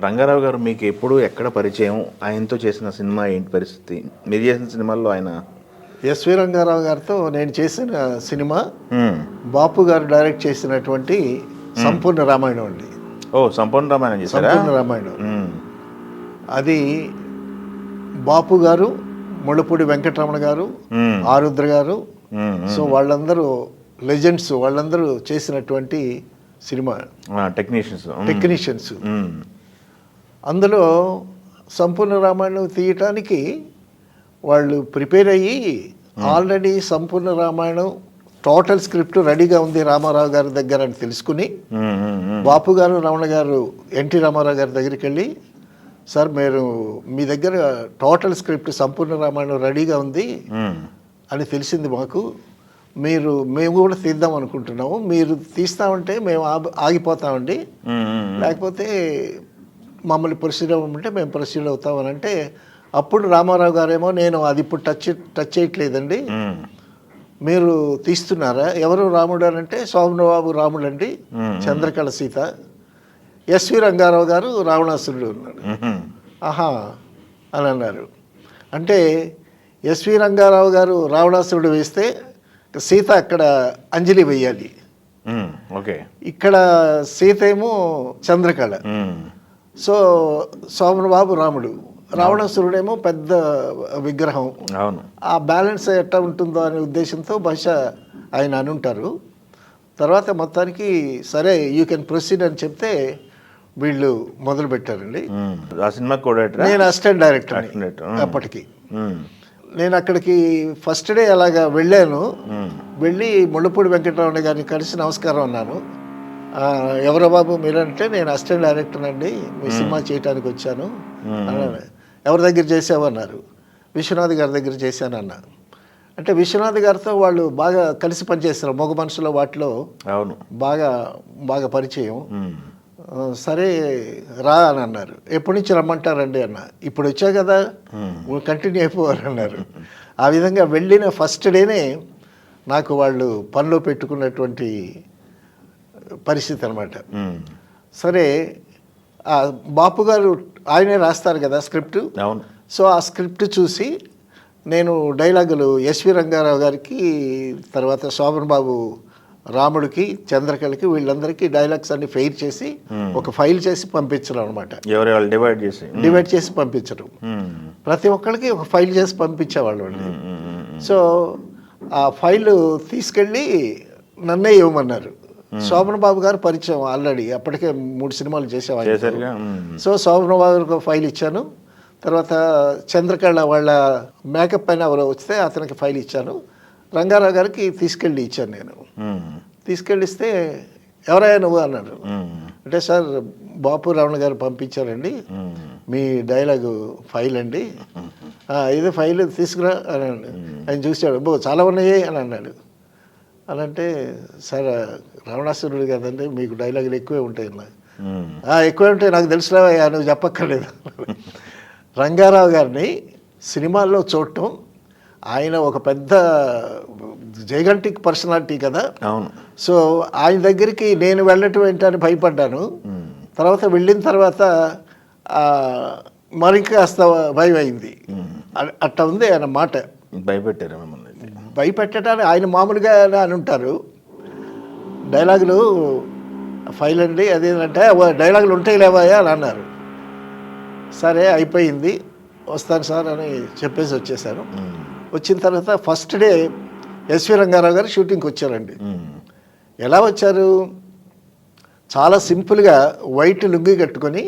రంగారావు గారు మీకు ఎప్పుడు ఎక్కడ పరిచయం? ఆయనతో చేసిన సినిమా ఏంటి పరిస్థితి? మీరు చేసిన సినిమాల్లో ఆయన ఎస్వి రంగారావు గారితో నేను చేసిన సినిమా బాపు గారు డైరెక్ట్ చేసినటువంటి సంపూర్ణ రామాయణం అండి. ఓ సంపూర్ణ రామాయణం చేశారా? సంపూర్ణ రామాయణం. అది బాపు గారు, ముళ్ళపూడి వెంకటరమణ గారు, ఆరుద్ర గారు, సో వాళ్ళందరూ లెజెండ్స్, వాళ్ళందరూ చేసినటువంటి సినిమా. టెక్నీషియన్స్. అందులో సంపూర్ణ రామాయణం తీయటానికి వాళ్ళు ప్రిపేర్ అయ్యి ఆల్రెడీ సంపూర్ణ రామాయణం టోటల్ స్క్రిప్ట్ రెడీగా ఉంది రామారావు గారి దగ్గర అని తెలుసుకుని బాపు గారు, రమణ గారు, ఎన్టీ రామారావు గారి దగ్గరికి వెళ్ళి, సార్ మీరు మీ దగ్గర టోటల్ స్క్రిప్ట్ సంపూర్ణ రామాయణం రెడీగా ఉంది అని తెలిసింది మాకు, మేము కూడా తీద్దాం అనుకుంటున్నాము, మీరు తీస్తామంటే మేము ఆగిపోతామండి, లేకపోతే మమ్మల్ని ప్రొసీడ్ అవ్వమంటే మేము ప్రొసీడ్ అవుతామని అంటే, అప్పుడు రామారావు గారేమో నేను అది ఇప్పుడు టచ్ చేయట్లేదండి, మీరు తీస్తున్నారా, ఎవరు రాముడు అని అంటే సోమనబాబు రాముడు అండి, చంద్రకళ సీత, ఎస్వి రంగారావు గారు రావణాసురుడు ఉన్నాడు. ఆహా అని అన్నారు. అంటే ఎస్వి రంగారావు గారు రావణాసురుడు వేస్తే సీత అక్కడ అంజలి వెయ్యాలి, ఇక్కడ సీత ఏమో చంద్రకళ, సో సోమనబాబు రాముడు, రావణాసురుడేమో పెద్ద విగ్రహం. ఆ బ్యాలెన్స్ ఎట్లా ఉంటుందో అనే ఉద్దేశంతో బహుశా ఆయన అనుంటారు. తర్వాత మొత్తానికి సరే యూ కెన్ ప్రొసీడ్ అని చెప్తే వీళ్ళు మొదలు పెట్టారండి. నేను అసిస్టెంట్ డైరెక్టర్ అప్పటికి. నేను అక్కడికి ఫస్ట్ డే అలాగా వెళ్ళాను. వెళ్ళి ముళ్ళపూడి వెంకటరమణ గారిని కలిసి నమస్కారం అన్నాను. ఎవరో బాబు మీరంటే, నేను అసిస్టెంట్ డైరెక్టర్ అండి, మీ సినిమా చేయడానికి వచ్చాను అన్నాను. ఎవరి దగ్గర చేసావన్నారు. విశ్వనాథ్ గారి దగ్గర చేశానన్నా. అంటే విశ్వనాథ్ గారితో వాళ్ళు బాగా కలిసి పనిచేస్తారు, మగ మనుషుల వాటిలో బాగా పరిచయం. సరే రా అని అన్నారు. ఎప్పటి నుంచి రమ్మంటారండి అన్న. ఇప్పుడు వచ్చా కదా కంటిన్యూ అయిపోవారు అన్నారు. ఆ విధంగా వెళ్ళిన ఫస్ట్ డేనే నాకు వాళ్ళు పనిలో పెట్టుకున్నటువంటి పరిస్థితి అనమాట. సరే బాపు గారు ఆయనే రాస్తారు కదా స్క్రిప్ట్. సో ఆ స్క్రిప్ట్ చూసి నేను డైలాగులు ఎస్వి రంగారావు గారికి, తర్వాత శోభన్ బాబు రాముడికి, చంద్రకళకి, వీళ్ళందరికీ డైలాగ్స్ అన్ని ఫెయిర్ చేసి ఒక ఫైల్ చేసి పంపించడం అనమాట. డివైడ్ చేసి పంపించడం. ప్రతి ఒక్కరికి ఒక ఫైల్ చేసి పంపించేవాళ్ళు. సో ఆ ఫైల్ తీసుకెళ్ళి నన్నే ఇవ్వమన్నారు. శోభన్ బాబు గారు పరిచయం ఆల్రెడీ, అప్పటికే 3 సినిమాలు చేసేవాళ్ళు. సో శోభన్ బాబు గారికి ఫైల్ ఇచ్చాను. తర్వాత చంద్రకళ వాళ్ళ మేకప్ పైన ఎవరో వస్తే అతనికి ఫైల్ ఇచ్చాను. రంగారావు గారికి తీసుకెళ్ళి ఇచ్చాను నేను. తీసుకెళ్ళిస్తే ఎవరైనా నువ్వు అన్నాడు. అంటే సార్ బాపు రమణ గారు పంపించారండి మీ డైలాగు ఫైల్ అండి, ఇదే ఫైల్ తీసుకురా అని ఆయన చూసాడు. చాలా ఉన్నాయి అని అన్నాడు. అని అంటే సార్ రావణాసురుడు కదండి, మీకు డైలాగులు ఎక్కువే ఉంటాయి అన్న. ఎక్కువే ఉంటాయి నాకు తెలుసురా, నువ్వు చెప్పక్కర్లేదు. రంగారావు గారిని సినిమాల్లో చూడటం, ఆయన ఒక పెద్ద జైగంటిక్ పర్సనాలిటీ కదా. సో ఆయన దగ్గరికి నేను వెళ్ళటం ఏంటని భయపడ్డాను. తర్వాత వెళ్ళిన తర్వాత మరింకాస్త భయం అయింది. అట్లా ఉంది ఆయన మాట. భయపెట్టడానికి ఆయన మామూలుగా అని ఉంటారు. డైలాగులు ఫైల్ అండి అదేంటంటే డైలాగులు ఉంటాయి లేవాయా అని అన్నారు. సరే అయిపోయింది, వస్తాను సార్ అని చెప్పేసి వచ్చేసాను. వచ్చిన తర్వాత ఫస్ట్ డే ఎస్వి రంగారావు గారు షూటింగ్కి వచ్చారండి. ఎలా వచ్చారు? చాలా సింపుల్గా వైట్ లుంగి కట్టుకొని,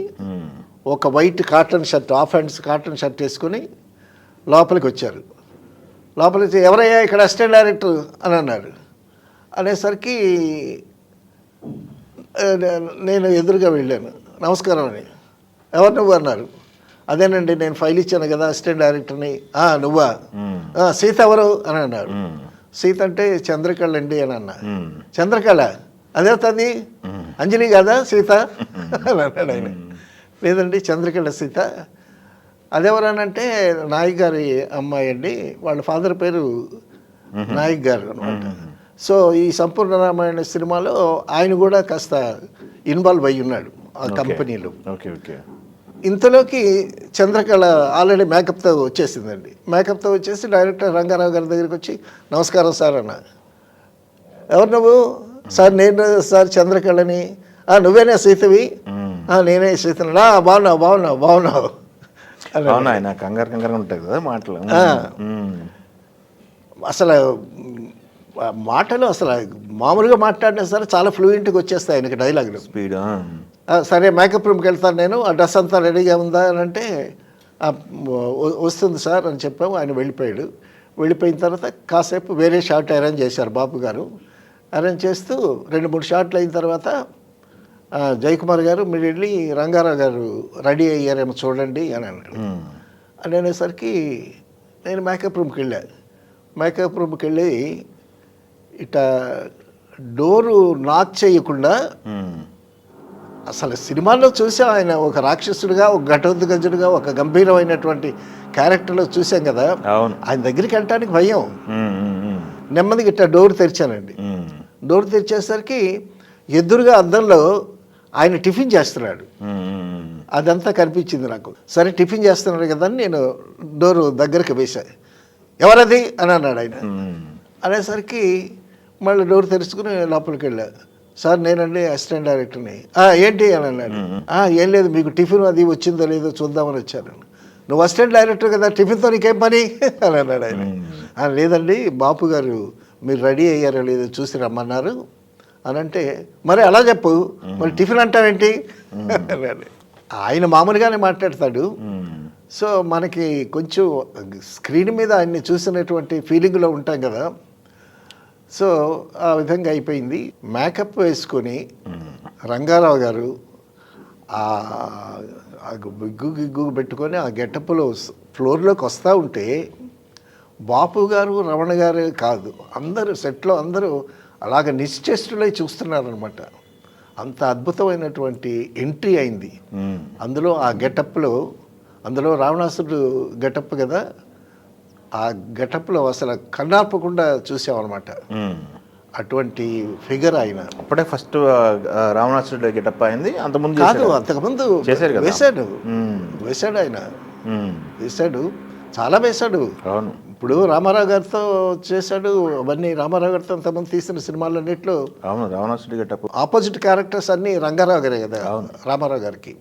ఒక white cotton shirt, half hands cotton shirt వేసుకొని లోపలికి వచ్చారు. లోపలికి ఎవరయ్యా ఇక్కడ అసిస్టెంట్ డైరెక్టర్ అని అన్నారు. అనేసరికి నేను ఎదురుగా వెళ్ళాను. నమస్కారం అని. ఎవరు నువ్వు అన్నారు. అదేనండి నేను ఫైల్ ఇచ్చాను కదా అసిస్టెంట్ డైరెక్టర్ని. నువ్వా? సీత ఎవరు అని అన్నారు. సీత అంటే చంద్రకళ అండి అని అన్నా. చంద్రకళ అదేవుతుంది, అంజలి కదా సీత అని అన్నాడు ఆయన. లేదండి చంద్రకళ సీత. అదెవరనంటే నాయక్ గారి అమ్మాయి అండి, వాళ్ళ ఫాదర్ పేరు నాయక్ గారు అనమాట. సో ఈ సంపూర్ణ రామాయణ సినిమాలో ఆయన కూడా కాస్త ఇన్వాల్వ్ అయ్యి ఉన్నాడు ఆ కంపెనీలో. ఇంతలోకి చంద్రకళ ఆల్రెడీ మేకప్తో వచ్చేసిందండి. మేకప్తో వచ్చేసి డైరెక్టర్ రంగారావు గారి దగ్గరికి వచ్చి నమస్కారం సార్ అన్న. ఎవరు నువ్వు? సార్ నేను సార్ చంద్రకళని. నువ్వేనా సీతవి? నేనే సీతను. బాగున్నావు అవును, ఆయన కంగారు ఉంటాయి కదా మాటలు. అసలు మాటలు అసలు మామూలుగా మాట్లాడినా సరే చాలా ఫ్లూయెంట్గా వచ్చేస్తాయి ఆయనకి డైలాగులు. స్పీడ్. సరే మేకప్ రూమ్కి వెళ్తాను నేను, ఆ డ్రెస్ అంతా రెడీగా ఉందా అని అంటే వస్తుంది సార్ అని చెప్పాము. ఆయన వెళ్ళిపోయాడు. వెళ్ళిపోయిన తర్వాత కాసేపు వేరే షాట్ అరేంజ్ చేశారు బాబు గారు. అరేంజ్ చేస్తూ 2-3 షాట్లు అయిన తర్వాత జయకుమార్ గారు మీరు వెళ్ళి రంగారావు గారు రెడీ అయ్యారేమో చూడండి అని అన్నాడు. అని అనేసరికి నేను మేకప్ రూమ్కి వెళ్ళాను. మేకప్ రూమ్కి వెళ్ళి ఇట డోరు నాక్ చేయకుండా, అసలు సినిమాల్లో చూసాం ఆయన ఒక రాక్షసుడిగా, ఒక ఘటోద్గజుడిగా, ఒక గంభీరమైనటువంటి క్యారెక్టర్లో చూసాం కదా. ఆయన దగ్గరికి వెళ్ళటానికి భయం. నెమ్మదిగా ఇట్లా డోర్ తెరిచానండి. డోర్ తెరిచేసరికి ఎదురుగా అద్దంలో ఆయన టిఫిన్ చేస్తున్నాడు. అదంతా కనిపించింది నాకు. సరే టిఫిన్ చేస్తున్నాడు కదా అని నేను డోరు దగ్గరికి వేశాను. ఎవరది అని అన్నాడు ఆయన. అనేసరికి మళ్ళీ డోర్ తెరుచుకుని లోపలికి వెళ్ళా. సార్ నేనండి అసిస్టెంట్ డైరెక్టర్ని. ఏంటి అని అన్నాడు. ఏం లేదు, మీకు టిఫిన్ అది వచ్చిందో లేదో చూద్దామని వచ్చాను. నువ్వు అసిస్టెంట్ డైరెక్టర్ కదా, టిఫిన్తో నీకేం పని అని అన్నాడు ఆయన. లేదండి బాపు గారు మీరు రెడీ అయ్యారో లేదో చూసి రమ్మన్నారు అని అంటే, మరి అలా చెప్పు, మరి టిఫిన్ అంటావేంటి అన్నాడు. ఆయన మామూలుగానే మాట్లాడతాడు. సో మనకి కొంచెం స్క్రీన్ మీద ఆయన్ని చూసినటువంటి ఫీలింగ్లో ఉంటాం కదా. సో ఆ విధంగా అయిపోయింది. మేకప్ వేసుకొని రంగారావు గారు గిగ్గు పెట్టుకొని ఆ గెటప్లో ఫ్లోర్లోకి వస్తూ ఉంటే బాపు గారు రమణ గారు కాదు, అందరూ సెట్లో అందరూ అలాగ నిశ్చేష్టులై చూస్తున్నారనమాట. అంత అద్భుతమైనటువంటి ఎంట్రీ అయింది. అందులో ఆ గెటప్లో, అందులో రావణాసుడు గెటప్ కదా, ఆ గెటప్లో అసలు కన్నార్పకుండా చూసామన్నమాట. అటువంటి ఫిగర్ ఆయన. అప్పుడే ఫస్ట్ రావణాసుడు గెటప్ అయింది. అంతకుముందు కాదు, అంతకుముందు వేశాడు ఆయన. వేశాడు, చాలా వేశాడు. అవును. ఇప్పుడు రామారావు గారితో చేశాడు అవన్నీ. రామారావు గారితో అంతమంది తీసిన సినిమాలన్నింటిలో అవును రావణాసుడు గెటప్ ఆపోజిట్ క్యారెక్టర్స్ అన్నీ రంగారావు గారే కదా రామారావు గారికి.